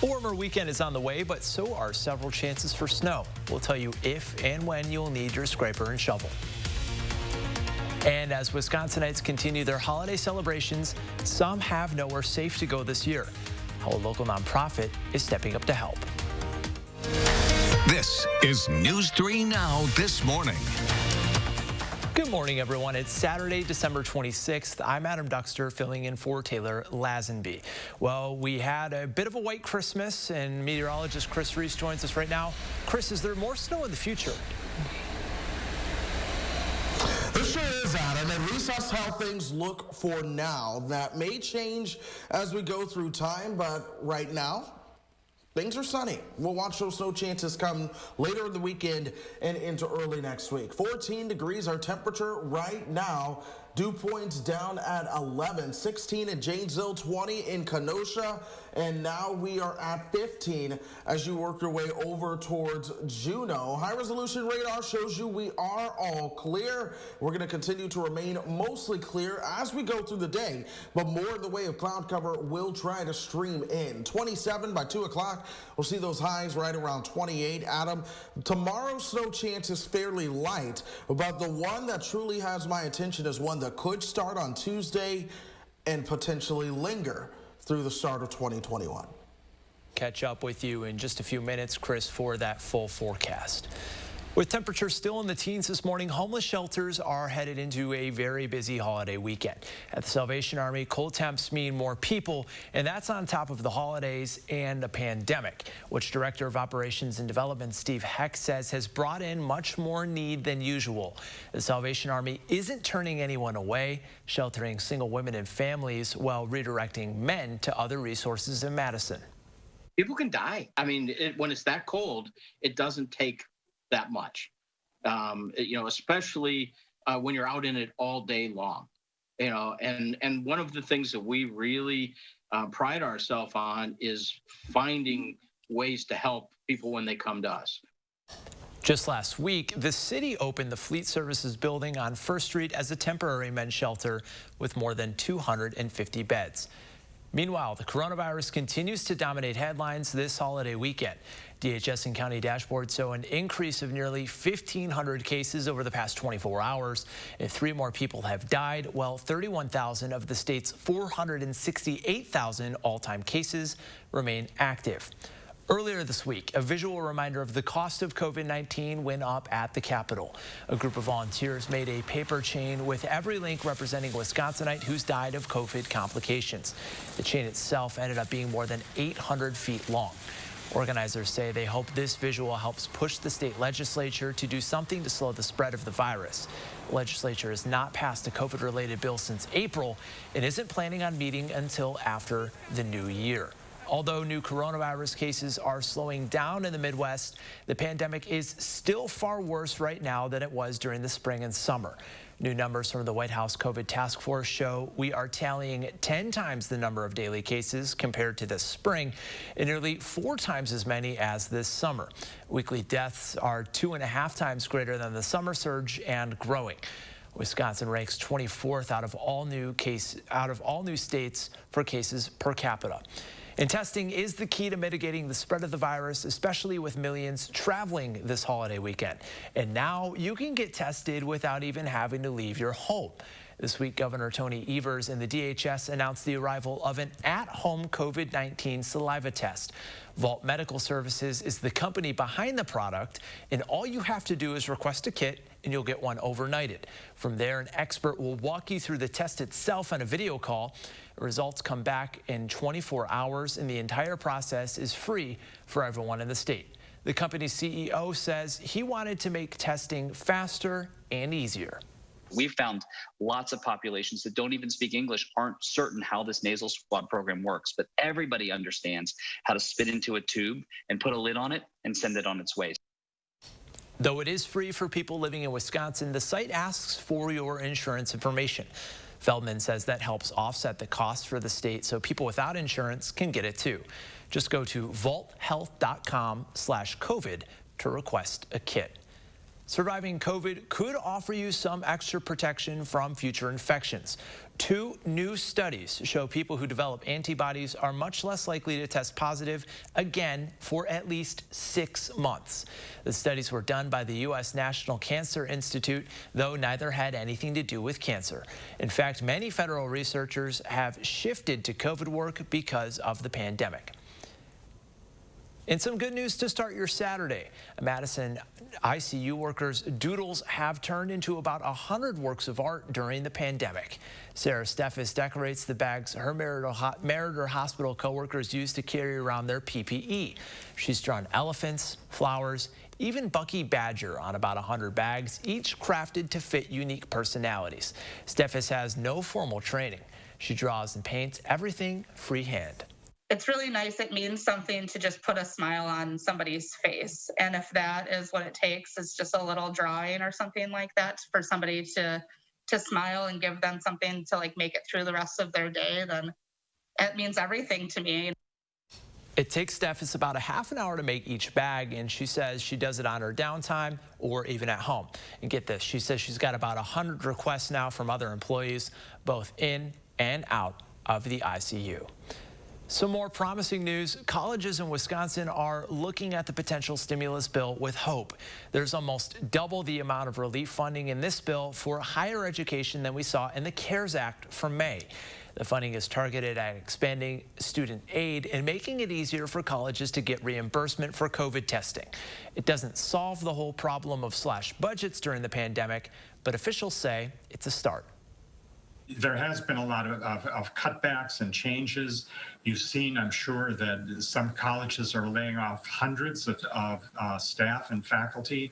A warmer weekend is on the way, but so are several chances for snow. We'll tell you if and when you'll need your scraper and shovel. And as Wisconsinites continue their holiday celebrations, some have nowhere safe to go this year. How a local nonprofit is stepping up to help. This is News 3 Now This Morning. Good morning, everyone. It's Saturday, December 26th. I'm Adam Duxter, filling in for Taylor Lazenby. Well, we had a bit of a white Christmas, and meteorologist Chris Reese joins us right now. Chris, is there more snow in the future? There sure is, Adam. At least that's how things look for now. That may change as we go through time, but right now, things are sunny. We'll watch those snow chances come later in the weekend and into early next week. 14 degrees our temperature right now. Dew points down at 11, 16 in Janesville, 20 in Kenosha, and now we are at 15 as you work your way over towards Juneau. High resolution radar shows you we are all clear. We're going to continue to remain mostly clear as we go through the day, but more in the way of cloud cover will try to stream in. 27 by 2 o'clock, we'll see those highs right around 28. Adam, tomorrow's snow chance is fairly light, but the one that truly has my attention is one that could start on Tuesday and potentially linger through the start of 2021. Catch up with you in just a few minutes, Chris, for that full forecast. With temperatures still in the teens this morning, homeless shelters are headed into a very busy holiday weekend. At the Salvation Army, cold temps mean more people, and that's on top of the holidays and a pandemic, which Director of Operations and Development Steve Heck says has brought in much more need than usual. The Salvation Army isn't turning anyone away, sheltering single women and families while redirecting men to other resources in Madison. People can die. I mean, when it's that cold, it doesn't take that much, especially when you're out in it all day long, and one of the things that we really pride ourselves on is finding ways to help people when they come to us. Just last week, the city opened the Fleet Services building on First Street as a temporary men's shelter with more than 250 beds. Meanwhile, the coronavirus continues to dominate headlines this holiday weekend. DHS and county dashboards show an increase of nearly 1,500 cases over the past 24 hours. And 3 more people have died, while 31,000 of the state's 468,000 all-time cases remain active. Earlier this week, a visual reminder of the cost of COVID-19 went up at the Capitol. A group of volunteers made a paper chain with every link representing a Wisconsinite who's died of COVID complications. The chain itself ended up being more than 800 feet long. Organizers say they hope this visual helps push the state legislature to do something to slow the spread of the virus. The legislature has not passed a COVID-related bill since April and isn't planning on meeting until after the new year. Although new coronavirus cases are slowing down in the Midwest, the pandemic is still far worse right now than it was during the spring and summer. New numbers from the White House COVID task force show we are tallying 10 times the number of daily cases compared to this spring and nearly 4 times as many as this summer. Weekly deaths are 2.5 times greater than the summer surge and growing. Wisconsin ranks 24th out of all new states for cases per capita. And testing is the key to mitigating the spread of the virus, especially with millions traveling this holiday weekend. And now you can get tested without even having to leave your home. This week, Governor Tony Evers and the DHS announced the arrival of an at-home COVID-19 saliva test. Vault Medical Services is the company behind the product, and all you have to do is request a kit and you'll get one overnighted. From there, an expert will walk you through the test itself on a video call. Results come back in 24 hours, and the entire process is free for everyone in the state. The company's CEO says he wanted to make testing faster and easier. We've found lots of populations that don't even speak English aren't certain how this nasal swab program works, but everybody understands how to spit into a tube and put a lid on it and send it on its way. Though it is free for people living in Wisconsin, the site asks for your insurance information. Feldman says that helps offset the cost for the state so people without insurance can get it too. Just go to vaulthealth.com/COVID to request a kit. Surviving COVID could offer you some extra protection from future infections. 2 new studies show people who develop antibodies are much less likely to test positive again for at least 6 months. The studies were done by the U.S. National Cancer Institute, though neither had anything to do with cancer. In fact, many federal researchers have shifted to COVID work because of the pandemic. And some good news to start your Saturday. Madison ICU workers' doodles have turned into about 100 works of art during the pandemic. Sarah Steffes decorates the bags her Meriter Hospital coworkers used to carry around their PPE. She's drawn elephants, flowers, even Bucky Badger on about 100 bags, each crafted to fit unique personalities. Steffes has no formal training. She draws and paints everything freehand. It's really nice. It means something to just put a smile on somebody's face. And if that is what it takes, is just a little drawing or something like that for somebody to smile and give them something to like make it through the rest of their day, then it means everything to me. It takes Steffes about a half an hour to make each bag, and she says she does it on her downtime or even at home. And get this, she says she's got about 100 requests now from other employees, both in and out of the ICU. Some more promising news. Colleges in Wisconsin are looking at the potential stimulus bill with hope. There's almost double the amount of relief funding in this bill for higher education than we saw in the CARES Act from May. The funding is targeted at expanding student aid and making it easier for colleges to get reimbursement for COVID testing. It doesn't solve the whole problem of slashed budgets during the pandemic, but officials say it's a start. There has been a lot of cutbacks and changes. You've seen, I'm sure, that some colleges are laying off hundreds of staff and faculty.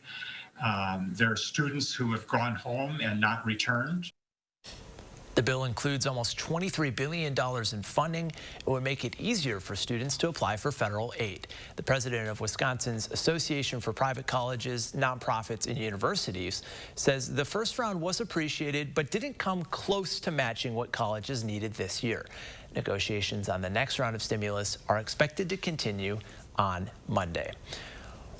There are students who have gone home and not returned. The bill includes almost $23 billion in funding. It would make it easier for students to apply for federal aid. The president of Wisconsin's Association for Private Colleges, Nonprofits, and Universities says the first round was appreciated, but didn't come close to matching what colleges needed this year. Negotiations on the next round of stimulus are expected to continue on Monday.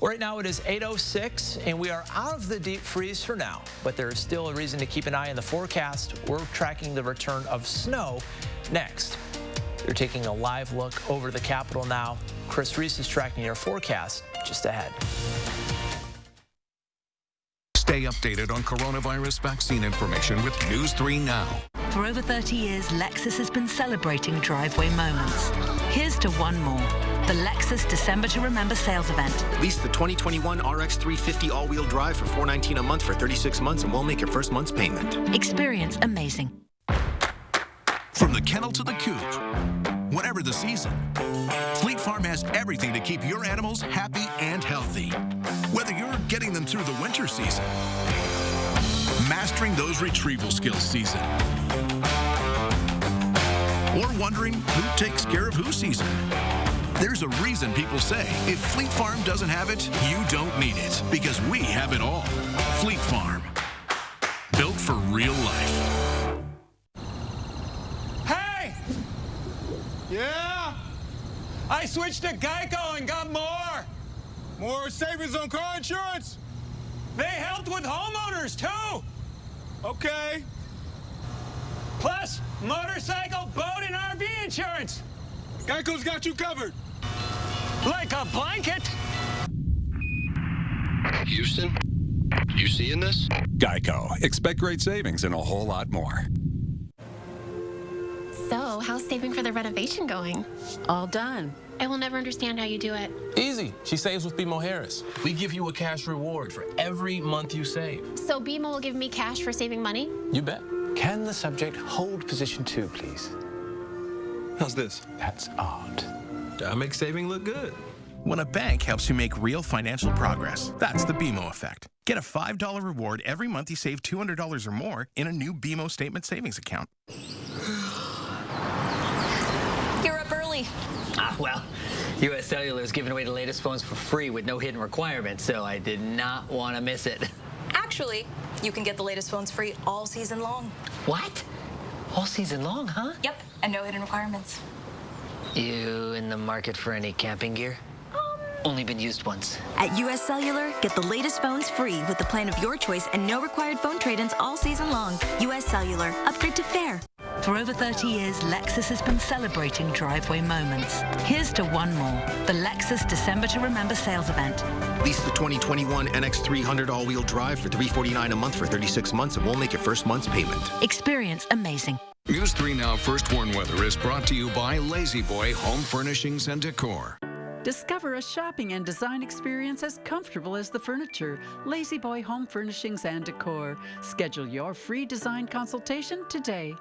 Right now it is 8:06 and we are out of the deep freeze for now, but there is still a reason to keep an eye on the forecast. We're tracking the return of snow next. You're taking a live look over the Capitol now. Chris Reese is tracking your forecast just ahead. Stay updated on coronavirus vaccine information with News 3 Now. For over 30 years, Lexus has been celebrating driveway moments. Here's to one more. The Lexus December to Remember sales event. Lease the 2021 RX 350 all-wheel drive for $419 a month for 36 months and we'll make your first month's payment. Experience amazing. From the kennel to the coop, whatever the season, Fleet Farm has everything to keep your animals happy and healthy. Whether you're getting them through the winter season, mastering those retrieval skills season, or wondering who takes care of who season. There's a reason people say, if Fleet Farm doesn't have it, you don't need it, because we have it all. Fleet Farm, built for real life. Hey! Yeah? I switched to Geico and got more. More savings on car insurance? They helped with homeowners, too. Okay. Plus, motorcycle, boat, and RV insurance. Geico's got you covered. Like a blanket. Houston, you seeing this? Geico. Expect great savings and a whole lot more. So, how's saving for the renovation going? All done. I will never understand how you do it. Easy. She saves with BMO Harris. We give you a cash reward for every month you save. So BMO will give me cash for saving money? You bet. Can the subject hold position 2, please? How's this? That's art. I make saving look good. When a bank helps you make real financial progress, that's the BMO effect. Get a $5 reward every month you save $200 or more in a new BMO Statement Savings account. You're up early. Well, U.S. Cellular is giving away the latest phones for free with no hidden requirements, so I did not want to miss it. Actually, you can get the latest phones free all season long. What? All season long, huh? Yep, and no hidden requirements. You in the market for any camping gear? only been used once. At US Cellular, get the latest phones free with the plan of your choice and no required phone trade-ins all season long. US Cellular, upgrade to fair. For over 30 years, Lexus has been celebrating driveway moments. Here's to one more, the Lexus December to Remember sales event. Lease the 2021 NX300 all-wheel drive for $349 a month for 36 months and we'll make your first month's payment. Experience amazing. News 3 Now First Warn Weather is brought to you by Lazy Boy Home Furnishings and Decor. Discover a shopping and design experience as comfortable as the furniture. Lazy Boy Home Furnishings and Decor. Schedule your free design consultation today.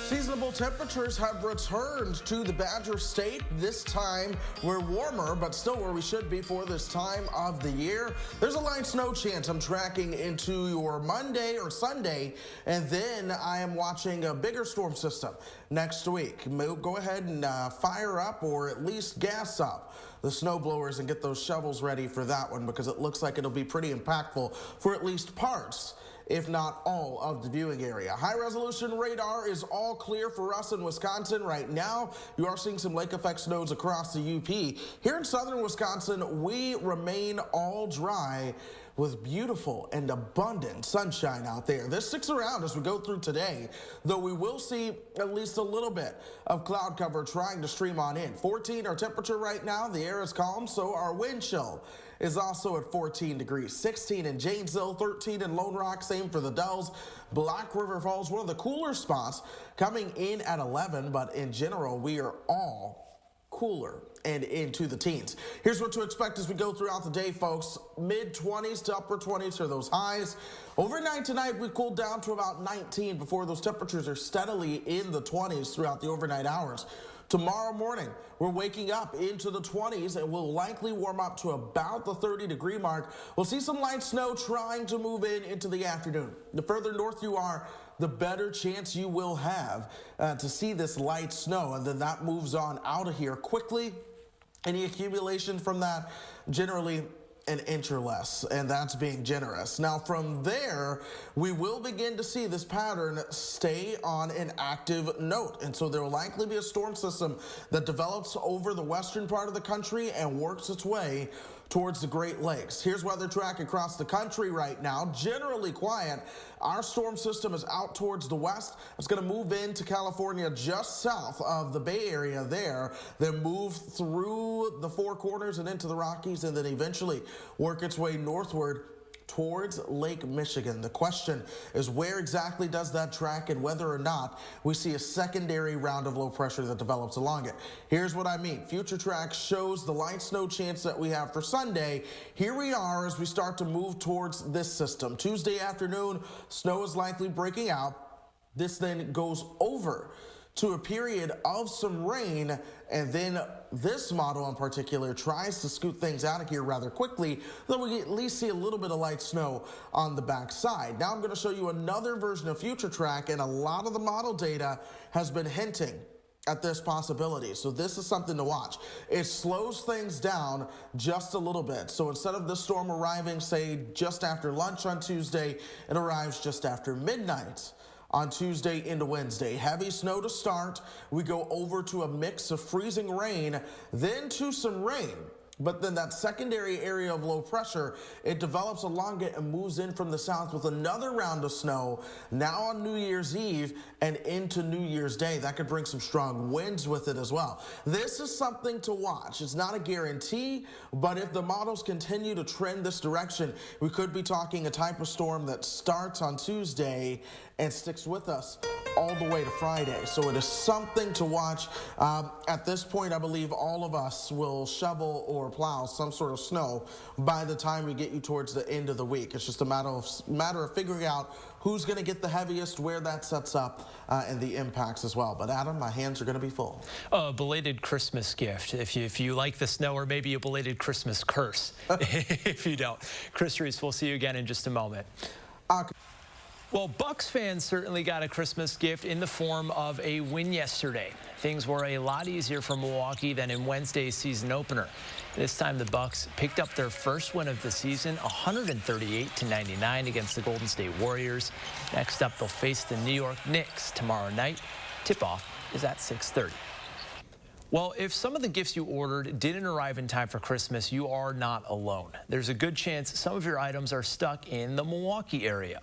Seasonable temperatures have returned to the Badger State. This time we're warmer, but still where we should be for this time of the year. There's a light snow chance I'm tracking into your Monday or Sunday, and then I am watching a bigger storm system next week. Go ahead and fire up or at least gas up the snow blowers and get those shovels ready for that one, because it looks like it'll be pretty impactful for at least parts, if not all, of the viewing area. High-resolution radar is all clear for us in Wisconsin right now. You are seeing some lake effect snows across the UP. Here in southern Wisconsin, we remain all dry with beautiful and abundant sunshine out there. This sticks around as we go through today, though we will see at least a little bit of cloud cover trying to stream on in. 14 our temperature right now. The air is calm, so our wind chill is also at 14 degrees. 16 in Janesville, 13 in Lone Rock, same for the Dells. Black River Falls, one of the cooler spots, coming in at 11, but in general, we are all cooler and into the teens. Here's what to expect as we go throughout the day, folks. Mid-20s to upper 20s are those highs. Overnight tonight, we cooled down to about 19 before those temperatures are steadily in the 20s throughout the overnight hours. Tomorrow morning, we're waking up into the 20s and we'll likely warm up to about the 30-degree mark. We'll see some light snow trying to move in into the afternoon. The further north you are, the better chance you will have to see this light snow, and then that moves on out of here quickly. Any accumulation from that, generally an inch or less, and that's being generous. Now from there, we will begin to see this pattern stay on an active note, and so there will likely be a storm system that develops over the western part of the country and works its way towards the Great Lakes. Here's weather track across the country right now. Generally quiet. Our storm system is out towards the west. It's going to move into California just south of the Bay Area there, then move through the Four Corners and into the Rockies, and then eventually work its way northward towards Lake Michigan. The question is, where exactly does that track, and whether or not we see a secondary round of low pressure that develops along it. Here's what I mean. Future track shows the light snow chance that we have for Sunday. Here we are as we start to move towards this system. Tuesday afternoon, snow is likely breaking out. This then goes over to a period of some rain, and then this model in particular tries to scoot things out of here rather quickly, though we at least see a little bit of light snow on the backside. Now I'm going to show you another version of Future Track, and a lot of the model data has been hinting at this possibility. So this is something to watch. It slows things down just a little bit. So instead of this storm arriving, say, just after lunch on Tuesday, it arrives just after midnight on Tuesday into Wednesday. Heavy snow to start. We go over to a mix of freezing rain, then to some rain. But then that secondary area of low pressure, it develops along it and moves in from the south with another round of snow now on New Year's Eve and into New Year's Day. That could bring some strong winds with it as well. This is something to watch. It's not a guarantee, but if the models continue to trend this direction, we could be talking a type of storm that starts on Tuesday and sticks with us all the way to Friday. So it is something to watch. At this point, I believe all of us will shovel or plow some sort of snow by the time we get you towards the end of the week. It's just a matter of figuring out who's going to get the heaviest, where that sets up, and the impacts as well. But Adam, my hands are going to be full. A belated Christmas gift, if you like the snow, or maybe a belated Christmas curse if you don't. Chris Reese, we'll see you again in just a moment. Well, Bucks fans certainly got a Christmas gift in the form of a win yesterday. Things were a lot easier for Milwaukee than in Wednesday's season opener. This time the Bucks picked up their first win of the season, 138-99 against the Golden State Warriors. Next up, they'll face the New York Knicks tomorrow night. Tip-off is at 6:30. Well, if some of the gifts you ordered didn't arrive in time for Christmas, you are not alone. There's a good chance some of your items are stuck in the Milwaukee area.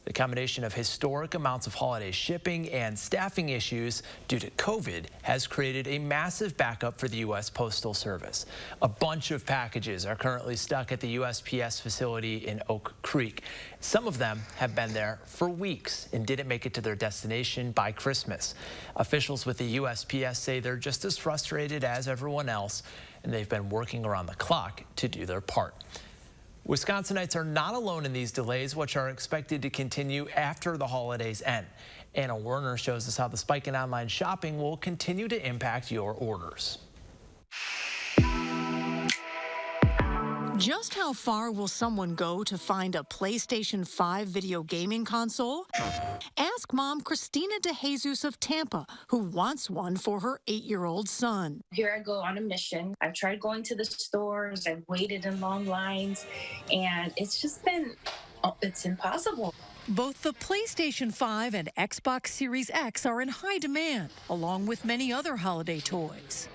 The combination of historic amounts of holiday shipping and staffing issues due to COVID has created a massive backup for the U.S. Postal Service. A bunch of packages are currently stuck at the USPS facility in Oak Creek. Some of them have been there for weeks and didn't make it to their destination by Christmas. Officials with the USPS say they're just as frustrated as everyone else, and they've been working around the clock to do their part. Wisconsinites are not alone in these delays, which are expected to continue after the holidays end. Anna Werner shows us how the spike in online shopping will continue to impact your orders. Just how far will someone go to find a PlayStation 5 video gaming console? Ask mom Christina DeJesus of Tampa, who wants one for her 8-year-old son. Here I go on a mission. I've tried going to the stores, I've waited in long lines, and it's just been, it's impossible. Both the PlayStation 5 and Xbox Series X are in high demand, along with many other holiday toys.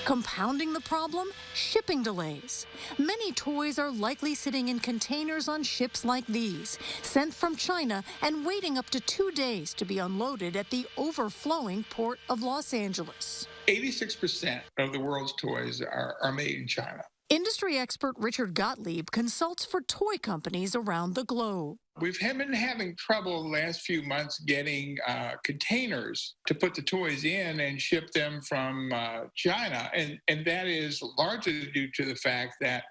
Compounding the problem, shipping delays. Many toys are likely sitting in containers on ships like these, sent from China and waiting up to 2 days to be unloaded at the overflowing port of Los Angeles. 86% of the world's toys are made in China. Industry expert Richard Gottlieb consults for toy companies around the globe. We've been having trouble the last few months getting containers to put the toys in and ship them from China. And that is largely due to the fact that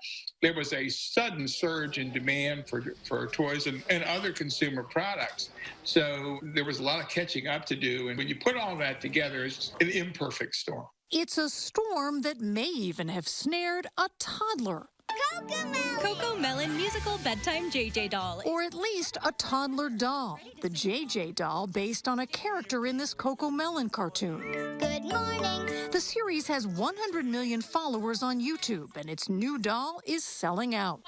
there was a sudden surge in demand for toys and other consumer products. So there was a lot of catching up to do. And when you put all that together, it's an imperfect storm. It's a storm that may even have snared a toddler. Coco Melon musical bedtime JJ doll. Or at least a toddler doll. The JJ doll based on a character in this Coco Melon cartoon. Good morning. The series has 100 million followers on YouTube, and its new doll is selling out.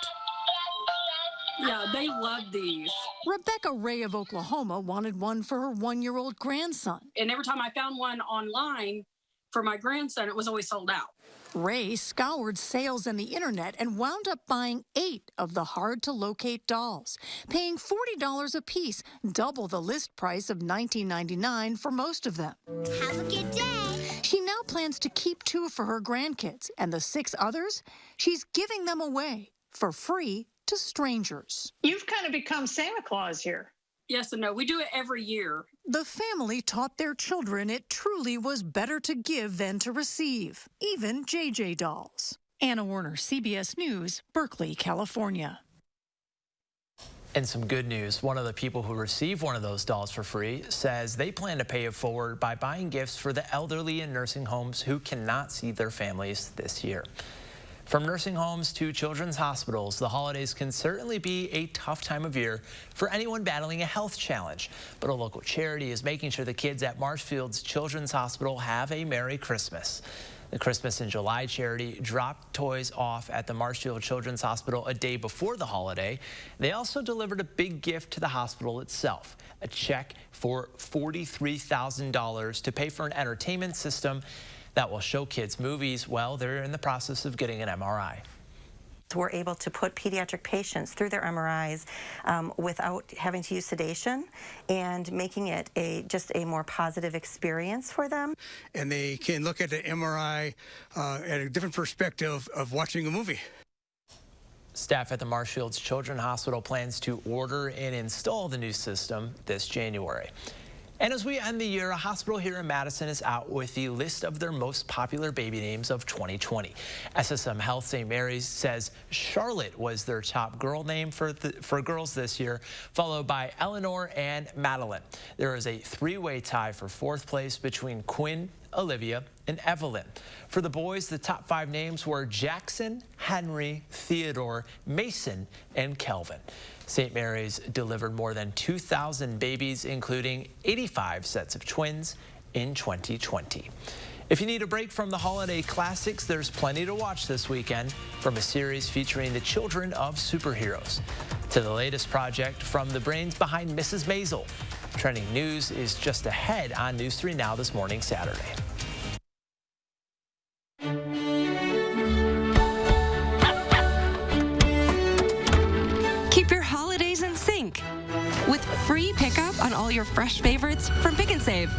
Yeah, they love these. Rebecca Ray of Oklahoma wanted one for her 1-year-old grandson. And every time I found one online for my grandson, it was always sold out. Ray scoured sales and the internet and wound up buying 8 of the hard-to-locate dolls, paying $40 a piece, double the list price of $19.99 for most of them. Have a good day. She now plans to keep 2 for her grandkids, and the 6 others, she's giving them away for free to strangers. You've kind of become Santa Claus here. Yes and no. We do it every year. The family taught their children it truly was better to give than to receive, even JJ dolls. Anna Werner, CBS News, Berkeley, California. And some good news. One of the people who received one of those dolls for free says they plan to pay it forward by buying gifts for the elderly in nursing homes who cannot see their families this year. From nursing homes to children's hospitals, the holidays can certainly be a tough time of year for anyone battling a health challenge. But a local charity is making sure the kids at Marshfield's Children's Hospital have a Merry Christmas. The Christmas in July charity dropped toys off at the Marshfield Children's Hospital a day before the holiday. They also delivered a big gift to the hospital itself, a check for $43,000 to pay for an entertainment system that will show kids movies while they're in the process of getting an MRI. We're able to put pediatric patients through their MRIs without having to use sedation and making it just a more positive experience for them. And they can look at the MRI at a different perspective of watching a movie. Staff at the Marshfield's Children's Hospital plans to order and install the new system this January. And as we end the year, a hospital here in Madison is out with the list of their most popular baby names of 2020. SSM Health St. Mary's says Charlotte was their top girl name for girls this year, followed by Eleanor and Madeline. There is a 3-way tie for 4th place between Quinn, Olivia, and Evelyn. For the boys, the top 5 names were Jackson, Henry, Theodore, Mason, and Kelvin. St. Mary's delivered more than 2,000 babies, including 85 sets of twins in 2020. If you need a break from the holiday classics, there's plenty to watch this weekend, from a series featuring the children of superheroes to the latest project from the brains behind Mrs. Maisel. Trending news is just ahead on News 3 Now this morning, Saturday. all your fresh favorites from Pick and Save.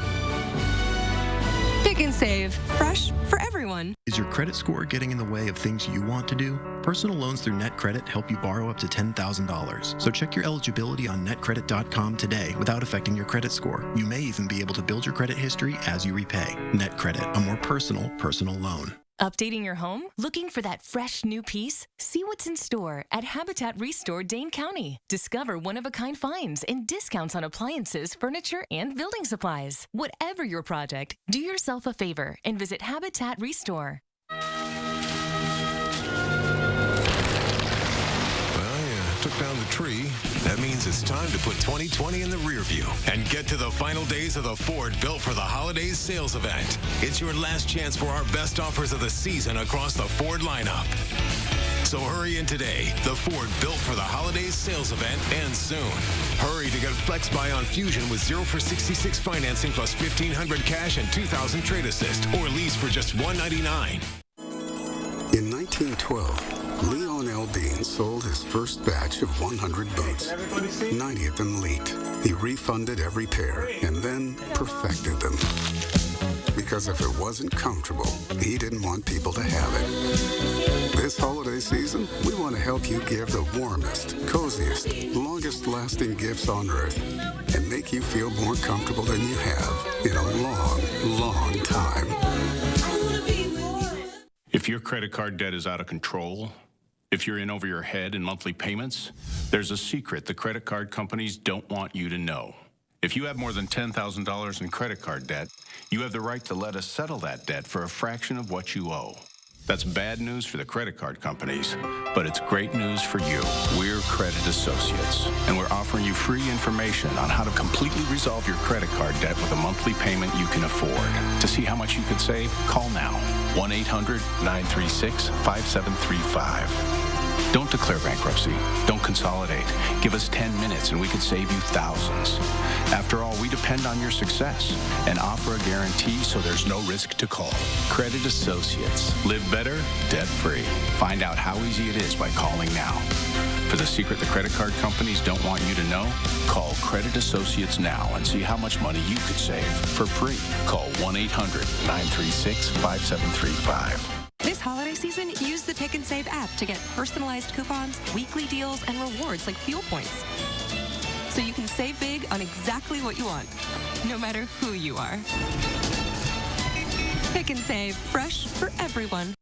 Pick and Save. Fresh for everyone. Is your credit score getting in the way of things you want to do? Personal loans through NetCredit help you borrow up to $10,000. So check your eligibility on netcredit.com today without affecting your credit score. You may even be able to build your credit history as you repay. NetCredit, a more personal loan. Updating your home? Looking for that fresh new piece? See what's in store at Habitat Restore Dane County. Discover one-of-a-kind finds and discounts on appliances, furniture, and building supplies. Whatever your project, do yourself a favor and visit Habitat Restore. Took down the tree. That means it's time to put 2020 in the rear view and get to the final days of the Ford Built for the Holidays sales event. It's your last chance for our best offers of the season across the Ford lineup. So hurry in today. The Ford Built for the Holidays sales event ends soon. Hurry to get Flex Buy on Fusion with 0 for 66 financing plus $1,500 cash and $2,000 trade assist, or lease for just $199. In 1912, Leon L. Bean sold his first batch of 100 boots. 90 of them leaked. He refunded every pair and then perfected them. Because if it wasn't comfortable, he didn't want people to have it. This holiday season, we want to help you give the warmest, coziest, longest-lasting gifts on earth and make you feel more comfortable than you have in a long, long time. If your credit card debt is out of control, if you're in over your head in monthly payments, there's a secret the credit card companies don't want you to know. If you have more than $10,000 in credit card debt, you have the right to let us settle that debt for a fraction of what you owe. That's bad news for the credit card companies, but it's great news for you. We're Credit Associates, and we're offering you free information on how to completely resolve your credit card debt with a monthly payment you can afford. To see how much you could save, call now. 1-800-936-5735. Don't declare bankruptcy. Don't consolidate. Give us 10 minutes and we could save you thousands. After all, we depend on your success and offer a guarantee so there's no risk to call. Credit Associates. Live better, debt-free. Find out how easy it is by calling now. For the secret the credit card companies don't want you to know, call Credit Associates now and see how much money you could save for free. Call 1-800-936-5735. This holiday season, use the Pick and Save app to get personalized coupons, weekly deals, and rewards like fuel points. So you can save big on exactly what you want, no matter who you are. Pick and Save, fresh for everyone.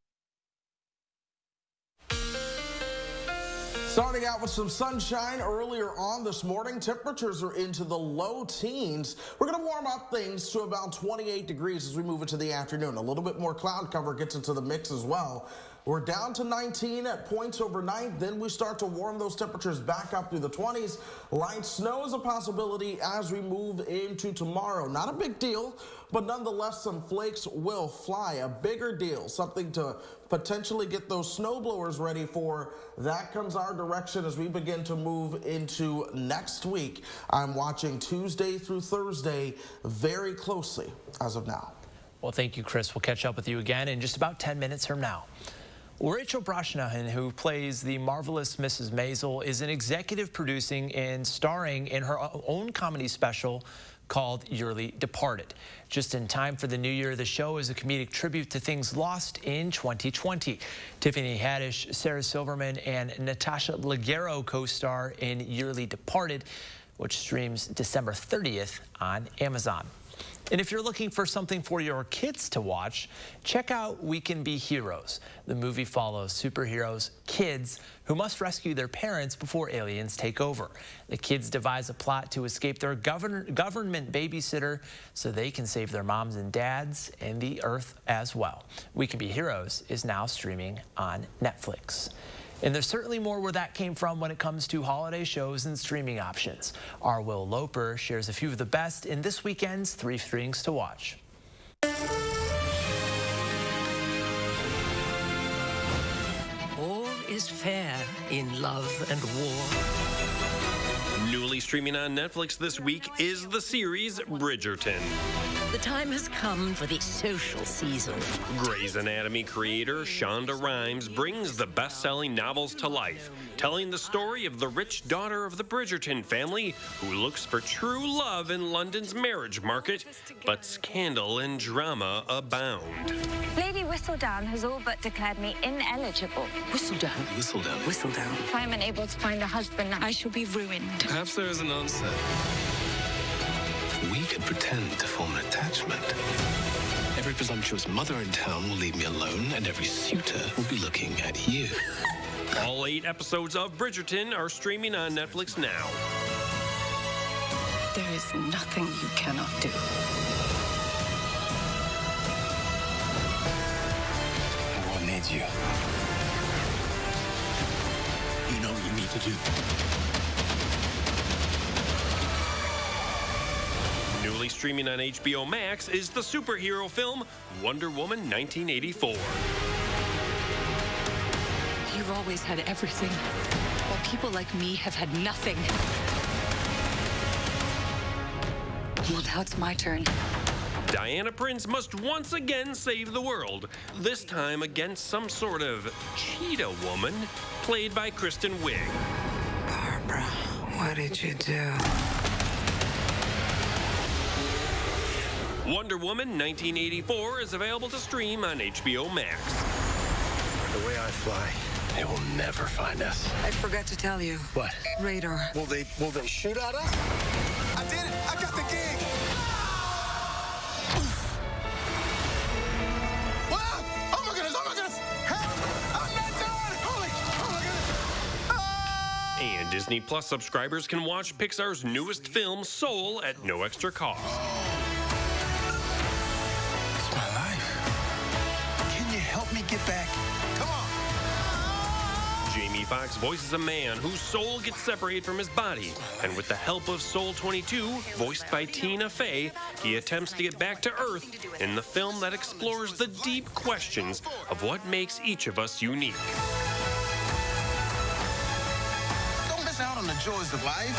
Starting out with some sunshine earlier on this morning, temperatures are into the low teens. We're going to warm up things to about 28 degrees as we move into the afternoon. A little bit more cloud cover gets into the mix as well. We're down to 19 at points overnight. Then we start to warm those temperatures back up through the 20s. Light snow is a possibility as we move into tomorrow. Not a big deal, but nonetheless, some flakes will fly. A bigger deal, something to potentially get those snow blowers ready for. That comes our direction as we begin to move into next week. I'm watching Tuesday through Thursday very closely as of now. Well, thank you, Chris. We'll catch up with you again in just about 10 minutes from now. Rachel Brosnahan, who plays the marvelous Mrs. Maisel, is an executive producing and starring in her own comedy special called Yearly Departed. Just in time for the new year, the show is a comedic tribute to things lost in 2020. Tiffany Haddish, Sarah Silverman, and Natasha Leggero co-star in Yearly Departed, which streams December 30th on Amazon. And if you're looking for something for your kids to watch, check out We Can Be Heroes. The movie follows superheroes, kids, who must rescue their parents before aliens take over. The kids devise a plot to escape their government babysitter so they can save their moms and dads and the earth as well. We Can Be Heroes is now streaming on Netflix. And there's certainly more where that came from when it comes to holiday shows and streaming options. Our Will Loper shares a few of the best in this weekend's 3 Things to Watch. All is fair in love and war. Newly streaming on Netflix this week is the series Bridgerton. The time has come for the social season. Grey's Anatomy creator Shonda Rhimes brings the best-selling novels to life, telling the story of the rich daughter of the Bridgerton family who looks for true love in London's marriage market, but scandal and drama abound. Lady Whistledown has all but declared me ineligible. Whistledown? Whistledown. Whistledown. If I am unable to find a husband, I shall be ruined. Perhaps there is an answer. We could pretend to form an attachment. Every presumptuous mother in town will leave me alone, and every suitor will be looking at you. All 8 episodes of Bridgerton are streaming on Netflix now. There is nothing you cannot do. The world needs you. You know what you need to do. Newly streaming on HBO Max is the superhero film Wonder Woman 1984. You've always had everything, while people like me have had nothing. Well, now it's my turn. Diana Prince must once again save the world, this time against some sort of cheetah woman, played by Kristen Wiig. Barbara, what did you do? Wonder Woman 1984 is available to stream on HBO Max. The way I fly, they will never find us. I forgot to tell you. What? Radar. Will they shoot at us? I did it! I got the gig! Wow! Oh my goodness! Oh my goodness! Help! I'm not done! Holy! Oh my goodness! And Disney Plus subscribers can watch Pixar's newest film, Soul, at no extra cost. Help me get back. Come on. Jamie Foxx voices a man whose soul gets separated from his body. And with the help of Soul 22, voiced by Tina Fey, he attempts to get back to Earth in the film that explores the deep questions of what makes each of us unique. Don't miss out on the joys of life.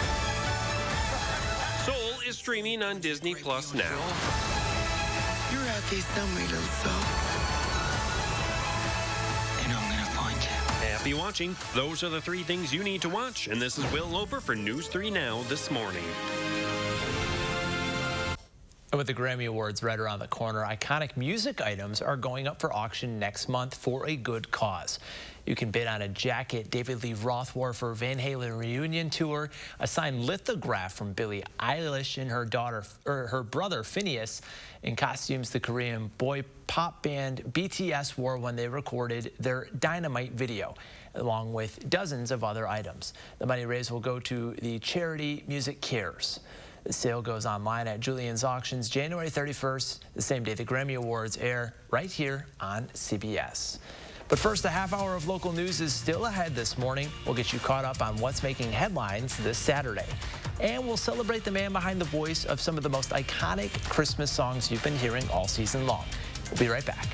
Soul is streaming on Disney Plus now. You're out there somewhere, little soul. Happy watching. Those are the 3 things you need to watch. And this is Will Loper for News 3 Now this morning. And with the Grammy Awards right around the corner, iconic music items are going up for auction next month for a good cause. You can bid on a jacket David Lee Roth wore for Van Halen reunion tour, a signed lithograph from Billie Eilish and her brother Phineas, and costumes the Korean boy pop band BTS wore when they recorded their Dynamite video, along with dozens of other items. The money raised will go to the charity Music Cares. The sale goes online at Julian's Auctions January 31st, the same day the Grammy Awards air right here on CBS. But first, a half hour of local news is still ahead this morning. We'll get you caught up on what's making headlines this Saturday. And we'll celebrate the man behind the voice of some of the most iconic Christmas songs you've been hearing all season long. We'll be right back.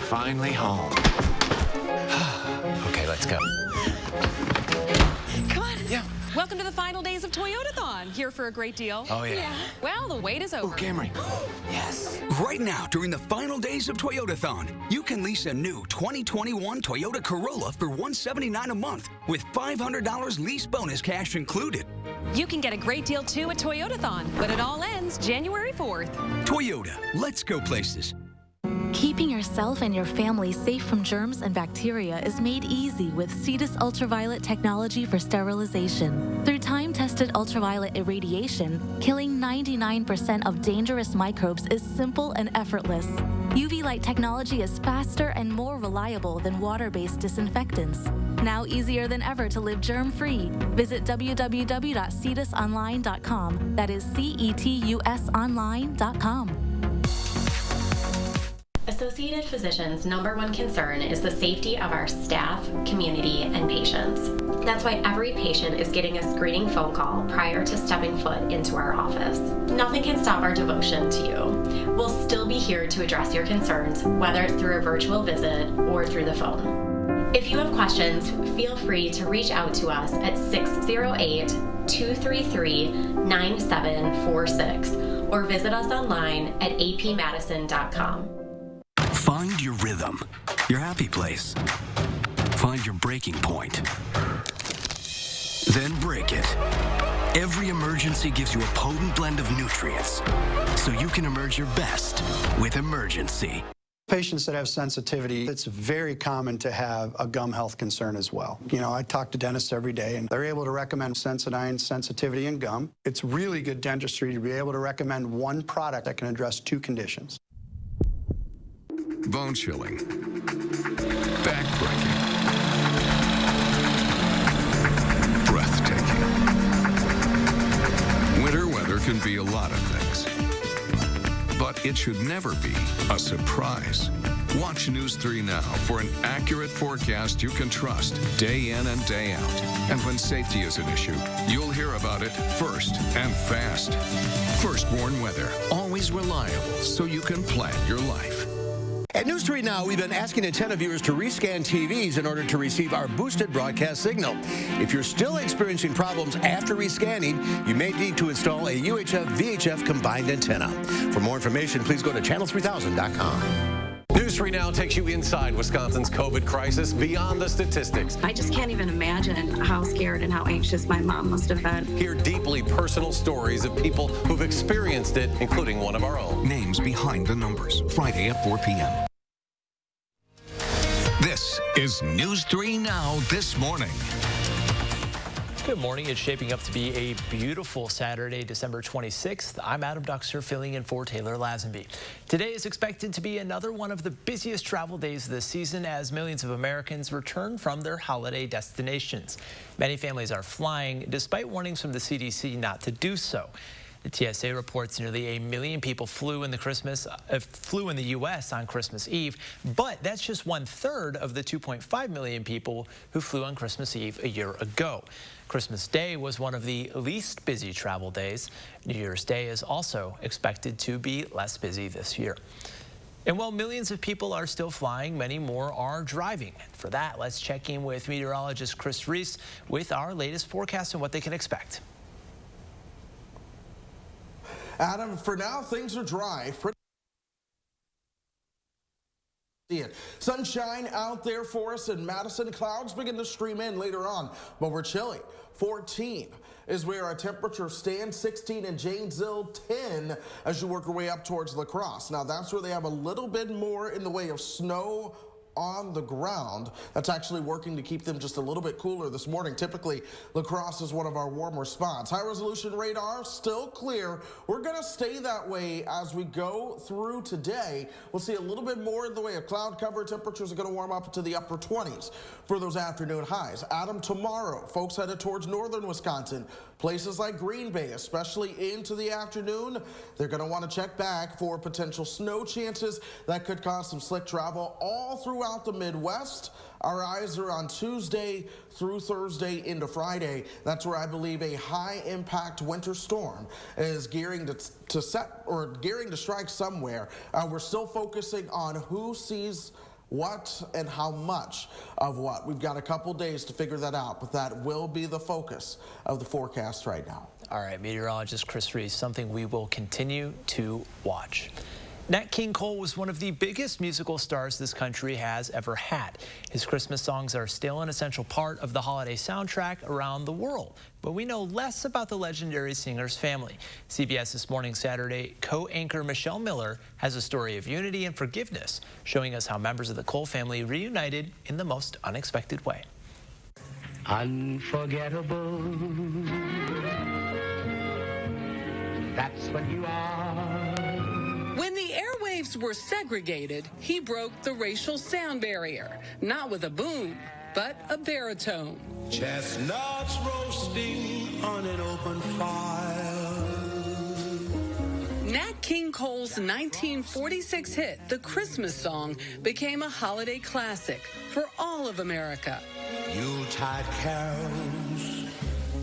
Finally home. Okay, let's go. Come on. Yeah. Welcome to the final days of Toyotathon. Here for a great deal. Oh, yeah. Well, the wait is over. Oh, Camry. Yes. Right now, during the final days of Toyotathon, you can lease a new 2021 Toyota Corolla for $179 a month with $500 lease bonus cash included. You can get a great deal, too, at Toyotathon, but it all ends January 4th. Toyota, let's go places. Keeping yourself and your family safe from germs and bacteria is made easy with Cetus ultraviolet technology for sterilization. Through time-tested ultraviolet irradiation, killing 99% of dangerous microbes is simple and effortless. UV light technology is faster and more reliable than water-based disinfectants. Now easier than ever to live germ-free. Visit www.cetusonline.com. That is cetusonline.com. Associated Physicians' #1 concern is the safety of our staff, community, and patients. That's why every patient is getting a screening phone call prior to stepping foot into our office. Nothing can stop our devotion to you. We'll still be here to address your concerns, whether it's through a virtual visit or through the phone. If you have questions, feel free to reach out to us at 608 888-233-9746 or visit us online at apmadison.com. Find your rhythm, your happy place. Find your breaking point. Then break it. Every emergency gives you a potent blend of nutrients, so you can emerge your best with Emergency. Patients that have sensitivity, it's very common to have a gum health concern as well. You know, I talk to dentists every day, and they're able to recommend Sensodyne sensitivity in gum. It's really good dentistry to be able to recommend one product that can address two conditions. Bone chilling, back-breaking, breathtaking. Winter weather can be a lot of things, but it should never be a surprise. Watch News 3 Now for an accurate forecast you can trust day in and day out. And when safety is an issue, you'll hear about it first and fast. Firstborn Weather, always reliable so you can plan your life. At News 3 Now, we've been asking antenna viewers to rescan TVs in order to receive our boosted broadcast signal. If you're still experiencing problems after rescanning, you may need to install a UHF-VHF combined antenna. For more information, please go to channel3000.com. News 3 Now takes you inside Wisconsin's COVID crisis, beyond the statistics. I just can't even imagine how scared and how anxious my mom must have been. Hear deeply personal stories of people who've experienced it, including one of our own. Names behind the numbers, Friday at 4 p.m. This is News 3 Now This Morning. Good morning. It's shaping up to be a beautiful Saturday, December 26th. I'm Adam Duxer, filling in for Taylor Lazenby. Today is expected to be another one of the busiest travel days of the season as millions of Americans return from their holiday destinations. Many families are flying, despite warnings from the CDC not to do so. The TSA reports nearly 1 million people flew in the U.S. on Christmas Eve, but that's just 1/3 of the 2.5 million people who flew on Christmas Eve a year ago. Christmas Day was one of the least busy travel days. New Year's Day is also expected to be less busy this year. And while millions of people are still flying, many more are driving. For that, let's check in with meteorologist Chris Reese with our latest forecast and what they can expect. Adam, for now, things are dry. Sunshine out there for us in Madison. Clouds begin to stream in later on, but we're chilly. 14 is where our temperature stands, 16 in Janesville, 10 as you work your way up towards La Crosse. Now, that's where they have a little bit more in the way of snow on the ground. That's actually working to keep them just a little bit cooler this morning. Typically, La Crosse is one of our warmer spots. High resolution radar still clear. We're going to stay that way as we go through today. We'll see a little bit more in the way of cloud cover. Temperatures are going to warm up to the upper 20s for those afternoon highs. Adam, tomorrow, folks headed towards northern Wisconsin. Places like Green Bay, especially into the afternoon, they're going to want to check back for potential snow chances that could cause some slick travel all throughout the Midwest. Our eyes are on Tuesday through Thursday into Friday. That's where I believe a high-impact winter storm is gearing to strike somewhere. We're still focusing on who sees what and how much of what. We've got a couple days to figure that out, but that will be the focus of the forecast right now. All right, meteorologist Chris Reese, something we will continue to watch. Nat King Cole was one of the biggest musical stars this country has ever had. His Christmas songs are still an essential part of the holiday soundtrack around the world. But we know less about the legendary singer's family. CBS This Morning Saturday co-anchor Michelle Miller has a story of unity and forgiveness, showing us how members of the Cole family reunited in the most unexpected way. Unforgettable. That's what you are. When the airwaves were segregated, he broke the racial sound barrier, not with a boom, but a baritone. Chestnuts roasting on an open fire. Nat King Cole's 1946 hit, The Christmas Song, became a holiday classic for all of America. Yuletide carols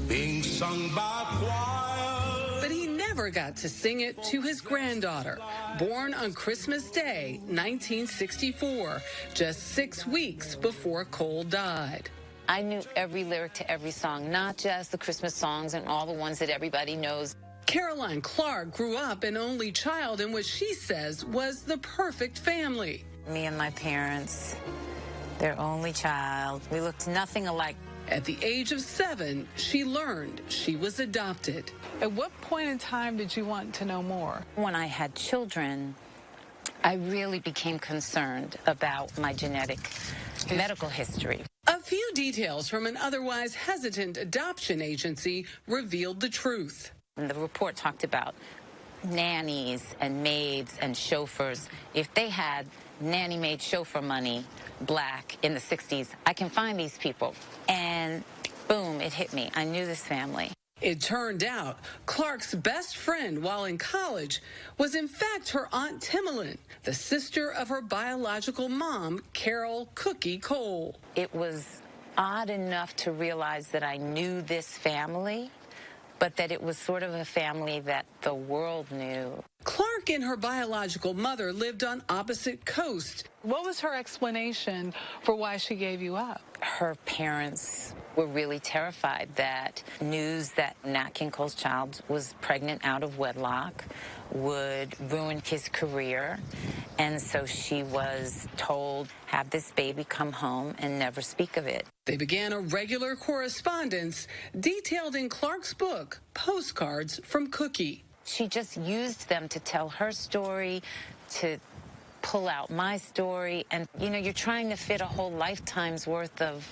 being sung by choir. But he never got to sing it to his granddaughter, born on Christmas Day, 1964, just 6 weeks before Cole died. I knew every lyric to every song, not just the Christmas songs and all the ones that everybody knows. Caroline Clark grew up an only child in what she says was the perfect family. Me and my parents, their only child, we looked nothing alike. At the age of 7, she learned she was adopted. At what point in time did you want to know more? When I had children, I really became concerned about my genetic medical history. A few details from an otherwise hesitant adoption agency revealed the truth. And the report talked about nannies and maids and chauffeurs. If they had nanny maid chauffeur money, black, in the 60s, I can find these people. And boom, it hit me. I knew this family. It turned out Clark's best friend while in college was in fact her Aunt Timolyn, the sister of her biological mom, Carol Cookie Cole. It was odd enough to realize that I knew this family, but that it was sort of a family that the world knew. Clark and her biological mother lived on opposite coasts. What was her explanation for why she gave you up? Her parents were really terrified that news that Nat King Cole's child was pregnant out of wedlock would ruin his career. And so she was told, have this baby come home and never speak of it. They began a regular correspondence detailed in Clark's book, Postcards from Cookie. She just used them to tell her story, to pull out my story. And, you know, you're trying to fit a whole lifetime's worth of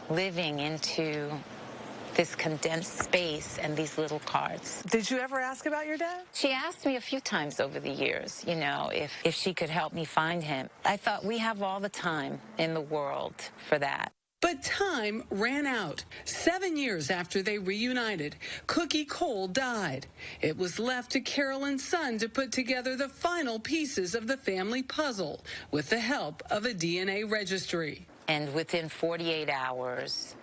living into this condensed space and these little cards. Did you ever ask about your dad? She asked me a few times over the years, you know, if she could help me find him. I thought we have all the time in the world for that. But time ran out. 7 years after they reunited, Cookie Cole died. It was left to Carolyn's son to put together the final pieces of the family puzzle with the help of a DNA registry. And within 48 hours,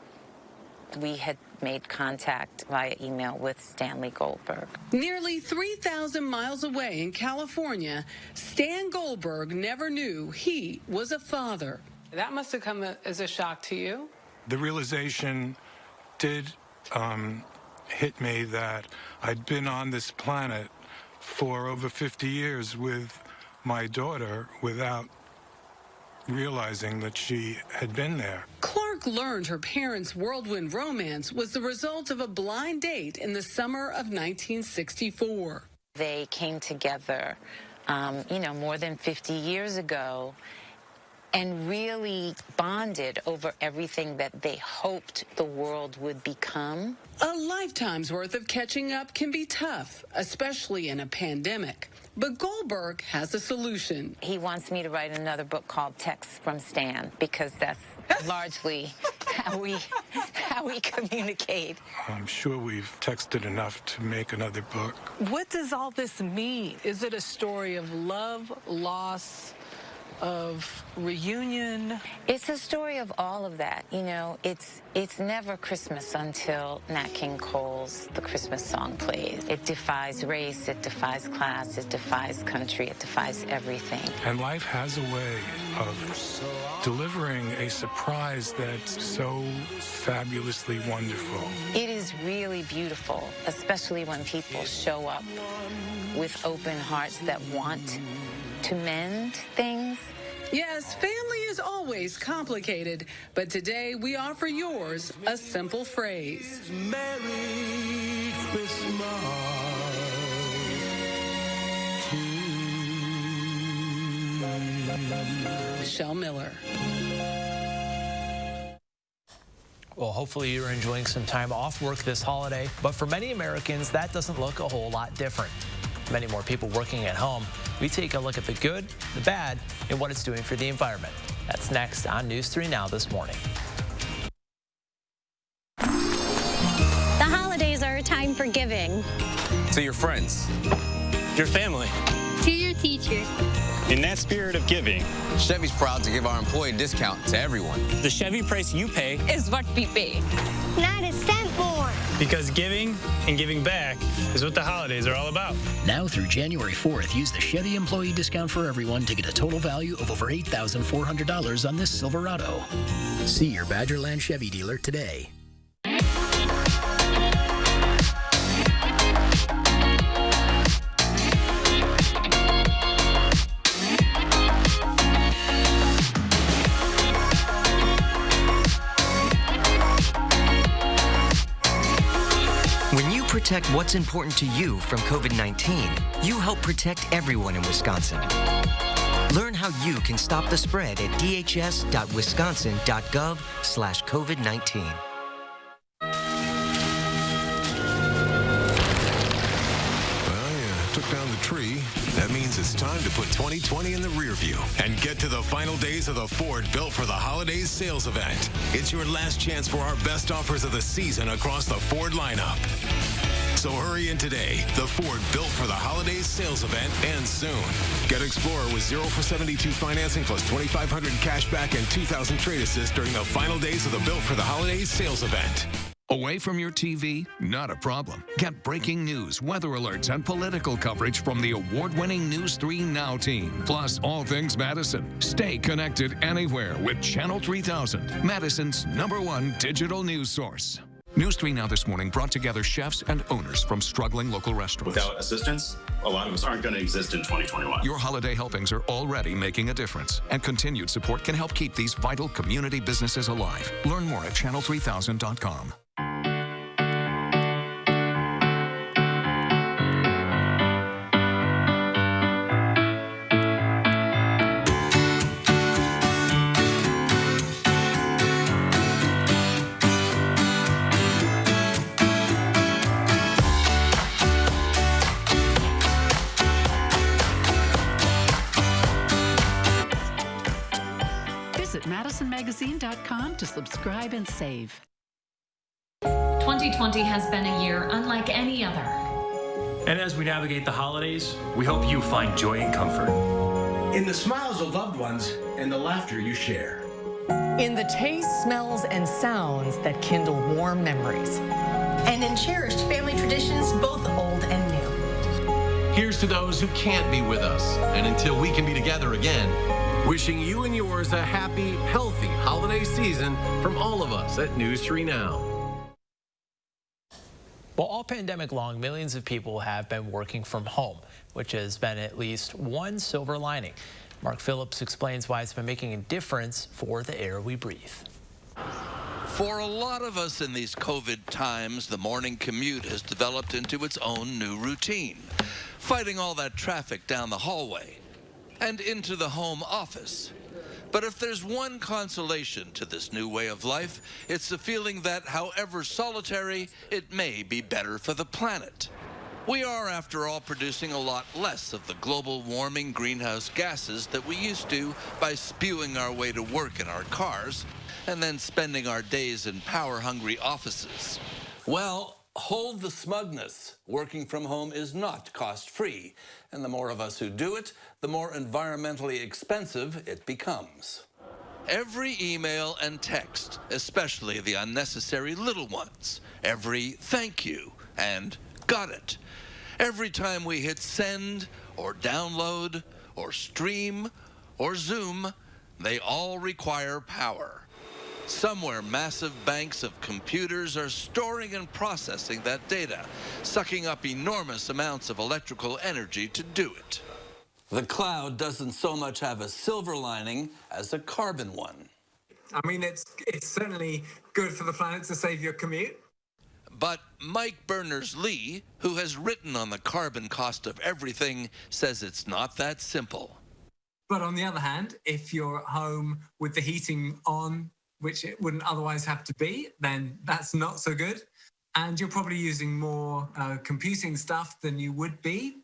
we had made contact via email with Stanley Goldberg. Nearly 3,000 miles away in California, Stan Goldberg never knew he was a father. That must have come as a shock to you. The realization did hit me that I'd been on this planet for over 50 years with my daughter without realizing that she had been there. Clark learned her parents' whirlwind romance was the result of a blind date in the summer of 1964. They came together, you know, more than 50 years ago, and really bonded over everything that they hoped the world would become. A lifetime's worth of catching up can be tough, especially in a pandemic. But Goldberg has a solution. He wants me to write another book called Texts from Stan, because that's largely how we communicate. I'm sure we've texted enough to make another book. What does all this mean? Is it a story of love, loss, of reunion? It's a story of all of that. You know, it's never Christmas until Nat King Cole's The Christmas Song plays. It defies race, it defies class, it defies country, it defies everything. And life has a way of delivering a surprise that's so fabulously wonderful. It is really beautiful, especially when people show up with open hearts that want to mend things. Yes, family is always complicated, but today we offer yours a simple phrase. Merry Christmas to Michelle Miller. Well, hopefully you're enjoying some time off work this holiday, but for many Americans, that doesn't look a whole lot different. Many more people working at home. We take a look at the good, the bad, and what it's doing for the environment. That's next on News 3 Now this morning. The holidays are a time for giving. To your friends, your family, to your teachers, In that spirit of giving, Chevy's proud to give our employee discount to everyone. the Chevy price you pay is what we pay. Not a cent more. because giving and giving back is what the holidays are all about. Now through January 4th, use the Chevy employee discount for everyone to get a total value of over $8,400 on this Silverado. See your Badgerland Chevy dealer today. When you protect what's important to you from COVID-19, you help protect everyone in Wisconsin. Learn how you can stop the spread at dhs.wisconsin.gov/COVID-19. Well, you took down the tree. That means it's time to put 2020 in the rear view and get to the final days of the Ford Built for the Holidays sales event. It's your last chance for our best offers of the season across the Ford lineup. So hurry in today. The Ford Built for the Holidays sales event ends soon. Get Explorer with 0 for 72 financing plus $2,500 cash back and $2,000 trade assist during the final days of the Built for the Holidays sales event. Away from your TV? Not a problem. Get breaking news, weather alerts, and political coverage from the award-winning News 3 Now team. Plus, all things Madison. Stay connected anywhere with Channel 3000, Madison's #1 digital news source. News 3 Now this morning brought together chefs and owners from struggling local restaurants. Without assistance, a lot of us aren't going to exist in 2021. Your holiday helpings are already making a difference, and continued support can help keep these vital community businesses alive. Learn more at channel3000.com. Visit MadisonMagazine.com to subscribe and save. 2020 has been a year unlike any other. And as we navigate the holidays, we hope you find joy and comfort in the smiles of loved ones and the laughter you share. In the tastes, smells, and sounds that kindle warm memories. And in cherished family traditions, both old and new. Here's to those who can't be with us, and until we can be together again, wishing you and yours a happy, healthy holiday season from all of us at News 3 Now. Well, all pandemic long, millions of people have been working from home, which has been at least one silver lining. Mark Phillips explains why it's been making a difference for the air we breathe. For a lot of us in these COVID times, the morning commute has developed into its own new routine, fighting all that traffic down the hallway and into the home office. But if there's one consolation to this new way of life, it's the feeling that, however solitary, it may be better for the planet. We are, after all, producing a lot less of the global warming greenhouse gases that we used to by spewing our way to work in our cars and then spending our days in power-hungry offices. Well, hold the smugness. Working from home is not cost-free, and the more of us who do it, the more environmentally expensive it becomes. Every email and text, especially the unnecessary little ones, every thank you and got it, every time we hit send or download or stream or Zoom, they all require power. Somewhere, massive banks of computers are storing and processing that data, sucking up enormous amounts of electrical energy to do it. The cloud doesn't so much have a silver lining as a carbon one. I mean, it's certainly good for the planet to save your commute. But Mike Berners-Lee, who has written on the carbon cost of everything, says it's not that simple. But on the other hand, if you're at home with the heating on, which it wouldn't otherwise have to be, then that's not so good. And you're probably using more computing stuff than you would be.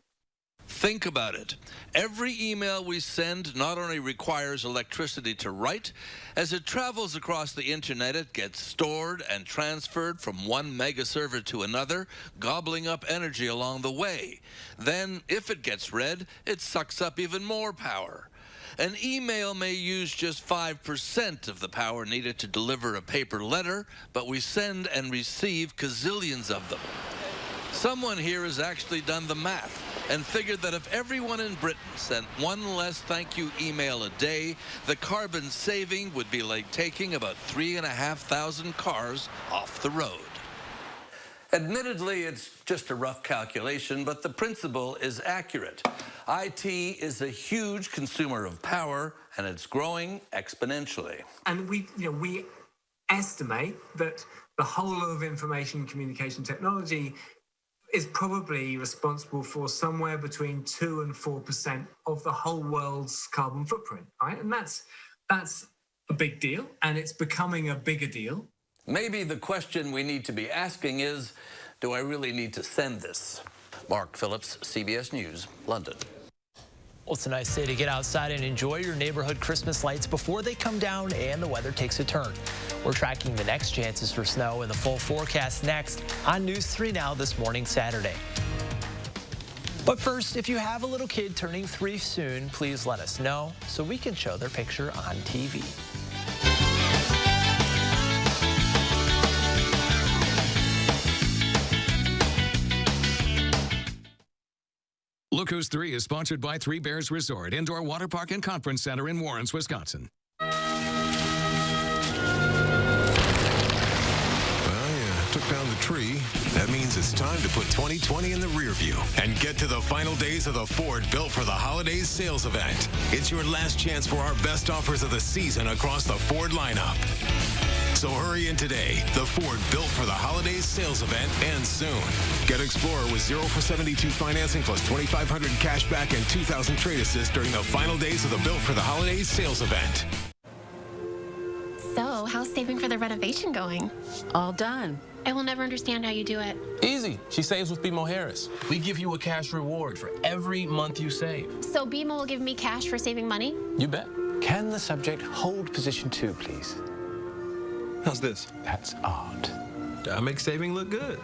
Think about it. Every email we send not only requires electricity to write, as it travels across the internet, it gets stored and transferred from one mega server to another, gobbling up energy along the way. Then, if it gets read, it sucks up even more power. An email may use just 5% of the power needed to deliver a paper letter, but we send and receive gazillions of them. Someone here has actually done the math and figured that if everyone in Britain sent one less thank you email a day, the carbon saving would be like taking about 3,500 cars off the road. Admittedly, it's just a rough calculation, but the principle is accurate. IT is a huge consumer of power, and it's growing exponentially. And we estimate that the whole of information communication technology is probably responsible for somewhere between 2 and 4% of the whole world's carbon footprint, right? And that's a big deal, and it's becoming a bigger deal. Maybe the question we need to be asking is, do I really need to send this? Mark Phillips, CBS News, London. Well, it's a nice day to get outside and enjoy your neighborhood Christmas lights before they come down and the weather takes a turn. We're tracking the next chances for snow and the full forecast next on News 3 Now this morning, Saturday. But first, if you have a little kid turning 3 soon, please let us know so we can show their picture on TV. Look Who's 3 is sponsored by Three Bears Resort, Indoor Water Park and Conference Center in Warrens, Wisconsin. Well, you took down the tree. That means it's time to put 2020 in the rear view and get to the final days of the Ford Built for the Holidays sales event. It's your last chance for our best offers of the season across the Ford lineup. So hurry in today. The Ford Built for the Holidays sales event ends soon. Get Explorer with 0 for 72 financing plus $2,500 cash back and $2,000 trade assist during the final days of the Built for the Holidays sales event. So, how's saving for the renovation going? All done. I will never understand how you do it. Easy. She saves with BMO Harris. We give you a cash reward for every month you save. So BMO will give me cash for saving money? You bet. Can the subject hold position 2, please? How's this? That's art. That makes saving look good.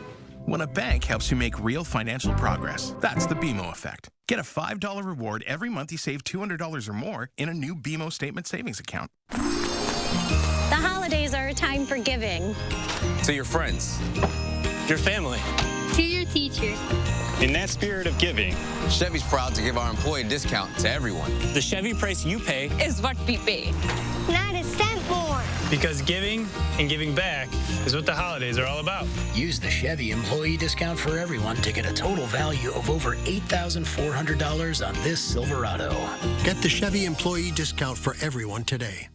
When a bank helps you make real financial progress, that's the BMO effect. Get a $5 reward every month you save $200 or more in a new BMO statement savings account. The holidays are a time for giving. To your friends. Your family. To your teachers. In that spirit of giving, Chevy's proud to give our employee discount to everyone. the Chevy price you pay Is what we pay. Not a cent more. because giving and giving back is what the holidays are all about. Use the Chevy employee discount for everyone to get a total value of over $8,400 on this Silverado. Get the Chevy employee discount for everyone today.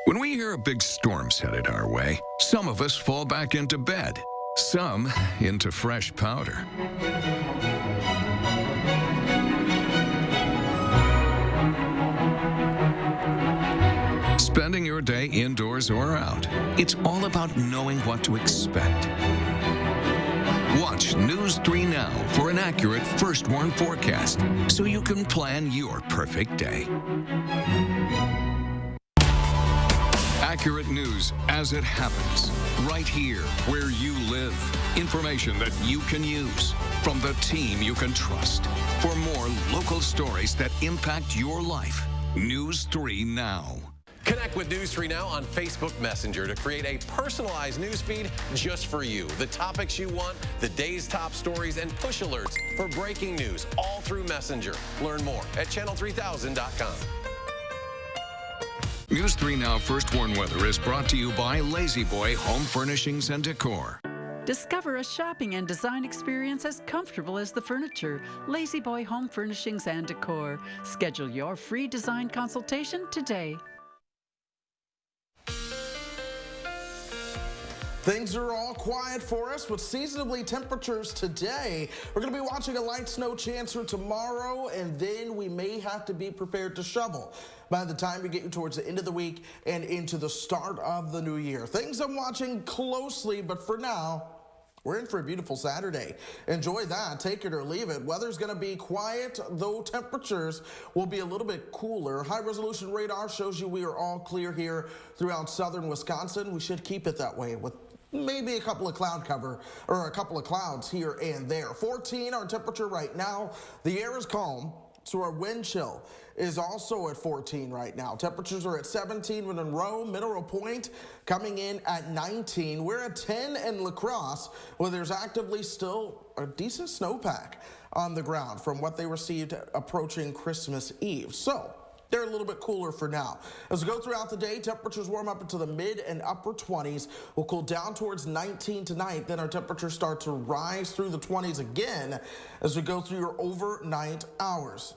When we hear a big storm's headed our way, some of us fall back into bed, some into fresh powder. Spending your day indoors or out, it's all about knowing what to expect. Watch News 3 Now for an accurate first warn forecast so you can plan your perfect day. Accurate news as it happens, right here where you live. Information that you can use from the team you can trust. For more local stories that impact your life, News 3 Now. Connect with News 3 Now on Facebook Messenger to create a personalized news feed just for you. The topics you want, the day's top stories, and push alerts for breaking news, all through Messenger. Learn more at channel3000.com. News 3 Now First Warn Weather is brought to you by Lazy Boy Home Furnishings and Decor. Discover a shopping and design experience as comfortable as the furniture. Lazy Boy Home Furnishings and Decor. Schedule your free design consultation today. Things are all quiet for us with seasonably temperatures today. We're going to be watching a light snow chance for tomorrow, and then we may have to be prepared to shovel by the time we get towards the end of the week and into the start of the new year. Things I'm watching closely, but for now, we're in for a beautiful Saturday. Enjoy that, take it or leave it. Weather's going to be quiet, though temperatures will be a little bit cooler. High-resolution radar shows you we are all clear here throughout southern Wisconsin. We should keep it that way with maybe a couple of cloud cover or a couple of clouds here and there. 14 our temperature right now. The air is calm, so our wind chill is also at 14 right now. Temperatures are at 17 in Monroe, Mineral Point coming in at 19. We're at 10 in La Crosse, where there's actively still a decent snowpack on the ground from what they received approaching Christmas Eve. So they're a little bit cooler for now. As we go throughout the day, temperatures warm up into the mid and upper 20s. We'll cool down towards 19 tonight. Then our temperatures start to rise through the 20s again as we go through your overnight hours.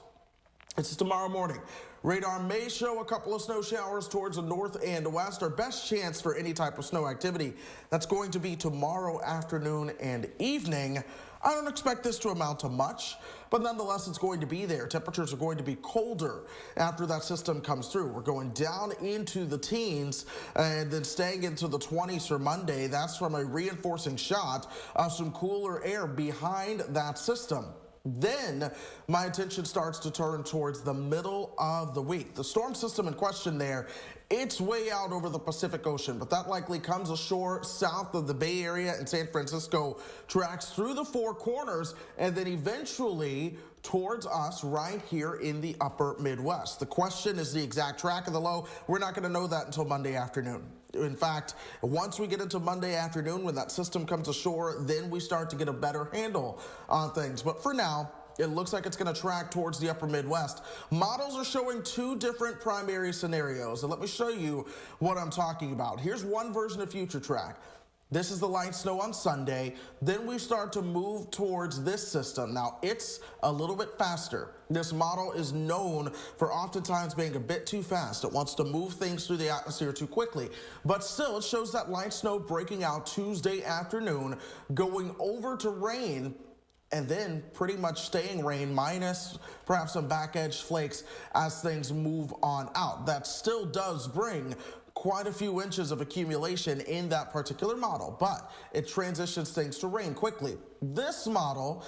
It's tomorrow morning. Radar may show a couple of snow showers towards the north and west. Our best chance for any type of snow activity, that's going to be tomorrow afternoon and evening. I don't expect this to amount to much, but nonetheless, it's going to be there. Temperatures are going to be colder after that system comes through. We're going down into the teens and then staying into the 20s for Monday. That's from a reinforcing shot of some cooler air behind that system. Then my attention starts to turn towards the middle of the week. The storm system in question there, it's way out over the Pacific Ocean, but that likely comes ashore south of the Bay Area and San Francisco, tracks through the Four Corners, and then eventually towards us right here in the upper Midwest. The question is the exact track of the low. We're not going to know that until Monday afternoon. In fact, once we get into Monday afternoon, when that system comes ashore, then we start to get a better handle on things. But for now, it looks like it's going to track towards the upper Midwest. Models are showing two different primary scenarios, and let me show you what I'm talking about. Here's one version of Future Track. This is the light snow on Sunday. Then we start to move towards this system. Now, it's a little bit faster. This model is known for oftentimes being a bit too fast. It wants to move things through the atmosphere too quickly. But still, it shows that light snow breaking out Tuesday afternoon, going over to rain, and then pretty much staying rain minus perhaps some back edge flakes as things move on out. That still does bring quite a few inches of accumulation in that particular model, but it transitions things to rain quickly. This model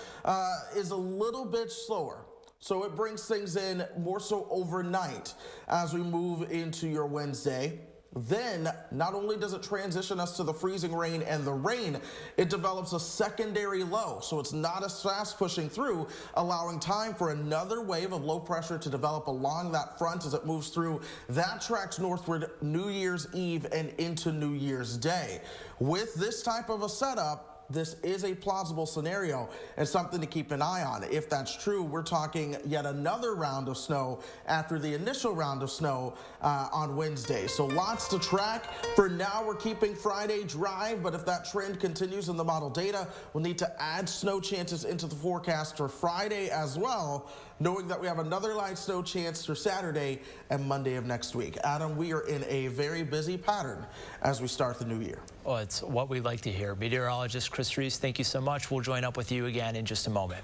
is a little bit slower, so it brings things in more so overnight as we move into your Wednesday. Then, not only does it transition us to the freezing rain and the rain, it develops a secondary low, so it's not as fast pushing through, allowing time for another wave of low pressure to develop along that front as it moves through. That tracks northward New Year's Eve and into New Year's Day. With this type of a setup, this is a plausible scenario and something to keep an eye on. If that's true, we're talking yet another round of snow after the initial round of snow on Wednesday. So lots to track. For now, we're keeping Friday dry, but if that trend continues in the model data, we'll need to add snow chances into the forecast for Friday as well, knowing that we have another light snow chance for Saturday and Monday of next week. Adam, we are in a very busy pattern as we start the new year. Well, it's what we like to hear. Meteorologist Chris Reese, thank you so much. We'll join up with you again in just a moment.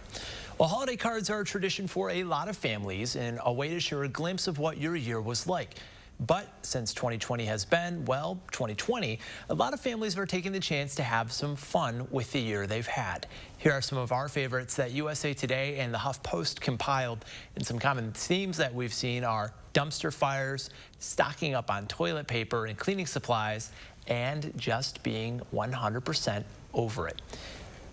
Well, holiday cards are a tradition for a lot of families and a way to share a glimpse of what your year was like. But since 2020 has been, well, 2020, a lot of families are taking the chance to have some fun with the year they've had. Here are some of our favorites that USA Today and the HuffPost compiled, and some common themes that we've seen are dumpster fires, stocking up on toilet paper and cleaning supplies, and just being 100% over it.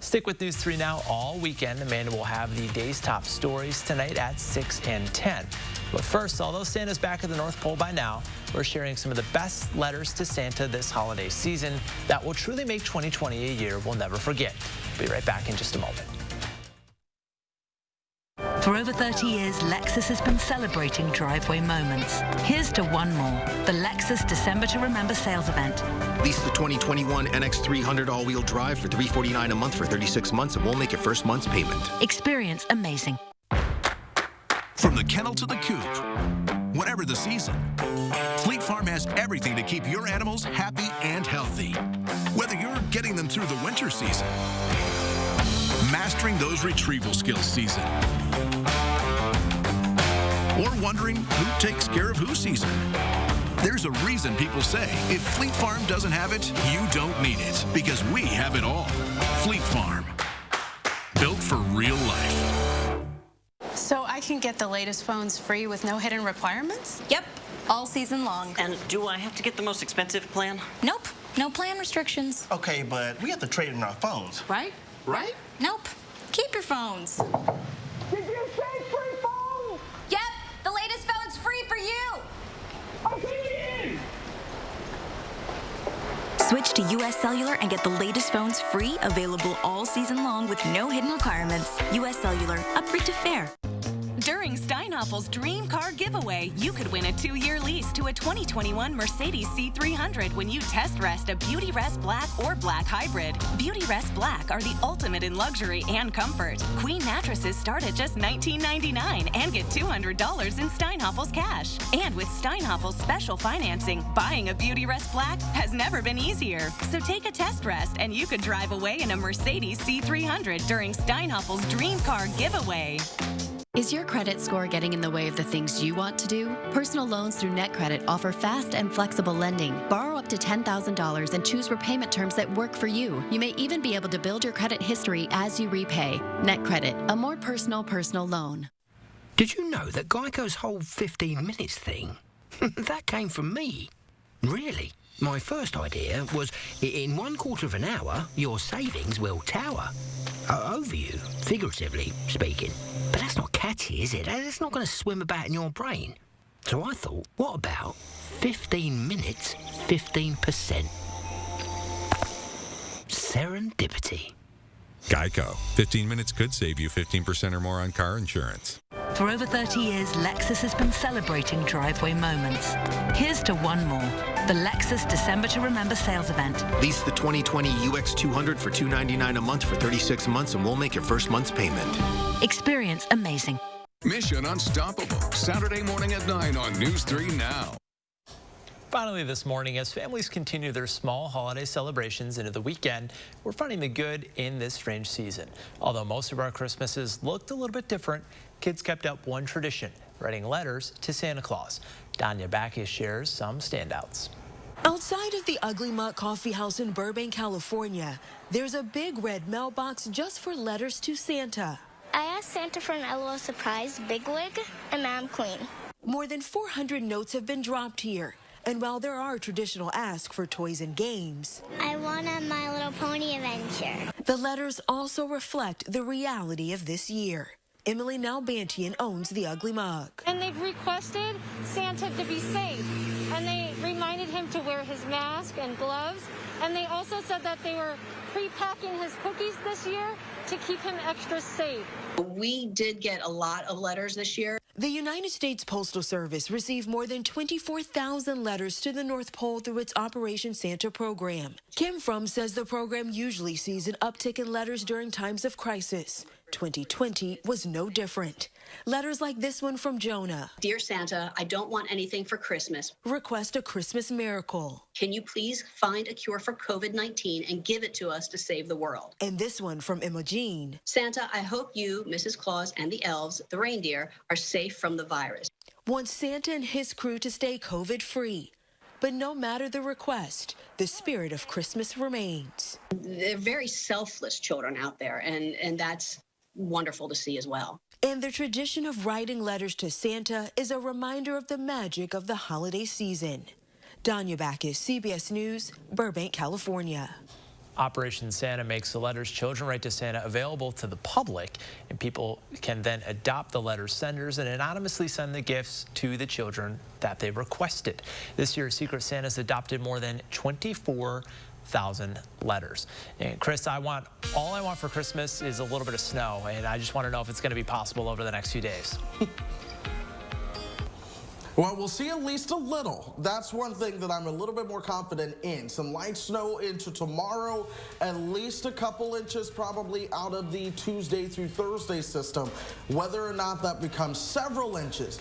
Stick with News 3 Now all weekend. Amanda will have the day's top stories tonight at 6 and 10. But first, although Santa's back at the North Pole by now, we're sharing some of the best letters to Santa this holiday season that will truly make 2020 a year we'll never forget. Be right back in just a moment. For over 30 years, Lexus has been celebrating driveway moments. Here's to one more, the Lexus December to Remember sales event. Lease the 2021 NX300 all-wheel drive for $349 a month for 36 months and we'll make your first month's payment. Experience amazing. From the kennel to the coop, whatever the season, Fleet Farm has everything to keep your animals happy and healthy. Whether you're getting them through the winter season, mastering those retrieval skills season, or wondering who takes care of who season, There's a reason people say, if Fleet Farm doesn't have it, you don't need it. Because we have it all. Fleet Farm. Built for real life. So I can get the latest phones free with no hidden requirements? Yep, all season long. And do I have to get the most expensive plan? Nope, no plan restrictions. Okay, but we have to trade in our phones. Right? Right? Nope, keep your phones. Did you say free phone? Yep, the latest phone's free for you. Okay, Switch to US Cellular and get the latest phones free, available all season long with no hidden requirements. US Cellular, upgrade to fair. During Steinhoffel's Dream Car Giveaway, you could win a 2-year lease to a 2021 Mercedes C300 when you test rest a Beauty Rest Black or Black Hybrid. Beauty Rest Black are the ultimate in luxury and comfort. Queen mattresses start at just $19.99 and get $200 in Steinhoffel's cash. And with Steinhoffel's special financing, buying a Beauty Rest Black has never been easier. So take a test rest and you could drive away in a Mercedes C300 during Steinhoffel's Dream Car Giveaway. Is your credit score getting in the way of the things you want to do? Personal loans through NetCredit offer fast and flexible lending. Borrow up to $10,000 and choose repayment terms that work for you. You may even be able to build your credit history as you repay. NetCredit, a more personal loan. Did you know that Geico's whole 15 minutes thing, that came from me? Really? My first idea was, in 1/4 of an hour, your savings will tower. Over you, figuratively speaking. But that's not catchy, is it? It's not going to swim about in your brain. So I thought, what about 15 minutes, 15%? Serendipity. Geico. 15 minutes could save you 15% or more on car insurance. For over 30 years, Lexus has been celebrating driveway moments. Here's to one more. The Lexus December to Remember sales event. Lease the 2020 UX200 for $299 a month for 36 months and we'll make your first month's payment. Experience amazing. Mission Unstoppable, Saturday morning at 9 on News 3 Now. Finally this morning, as families continue their small holiday celebrations into the weekend, we're finding the good in this strange season. Although most of our Christmases looked a little bit different, kids kept up one tradition, writing letters to Santa Claus. Danya Bacchus shares some standouts. Outside of the Ugly Muck Coffee House in Burbank, California, there's a big red mailbox just for letters to Santa. I asked Santa for an LOL surprise, Bigwig, and Ma'am Queen. More than 400 notes have been dropped here. And while there are traditional asks for toys and games, I want a My Little Pony adventure. The letters also reflect the reality of this year. Emily Nalbantian owns the Ugly Mug. And they've requested Santa to be safe. And they reminded him to wear his mask and gloves. And they also said that they were pre-packing his cookies this year to keep him extra safe. We did get a lot of letters this year. The United States Postal Service received more than 24,000 letters to the North Pole through its Operation Santa program. Kim Frum says the program usually sees an uptick in letters during times of crisis. 2020 was no different. Letters like this one from Jonah. Dear Santa, I don't want anything for Christmas. Request a Christmas miracle. Can you please find a cure for COVID-19 and give it to us to save the world? And this one from Emma Jean. Santa, I hope you, Mrs. Claus, and the elves, the reindeer, are safe from the virus. Wants Santa and his crew to stay COVID-free. But no matter the request, the spirit of Christmas remains. They're very selfless children out there, and that's wonderful to see as well. And the tradition of writing letters to Santa is a reminder of the magic of the holiday season. Danya Bacchus, CBS News, Burbank, California. Operation Santa makes the letters children write to Santa available to the public, and people can then adopt the letter senders and anonymously send the gifts to the children that they requested. This year, Secret Santa's adopted more than 24,000 letters. And Chris, all I want for Christmas is a little bit of snow, and I just want to know if it's going to be possible over the next few days. Well, we'll see at least a little. That's one thing that I'm a little bit more confident in. Some light snow into tomorrow, at least a couple inches probably out of the Tuesday through Thursday system. Whether or not that becomes several inches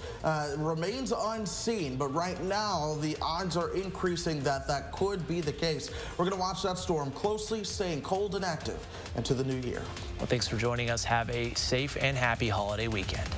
remains unseen, but right now the odds are increasing that that could be the case. We're going to watch that storm closely, staying cold and active into the new year. Well, thanks for joining us. Have a safe and happy holiday weekend.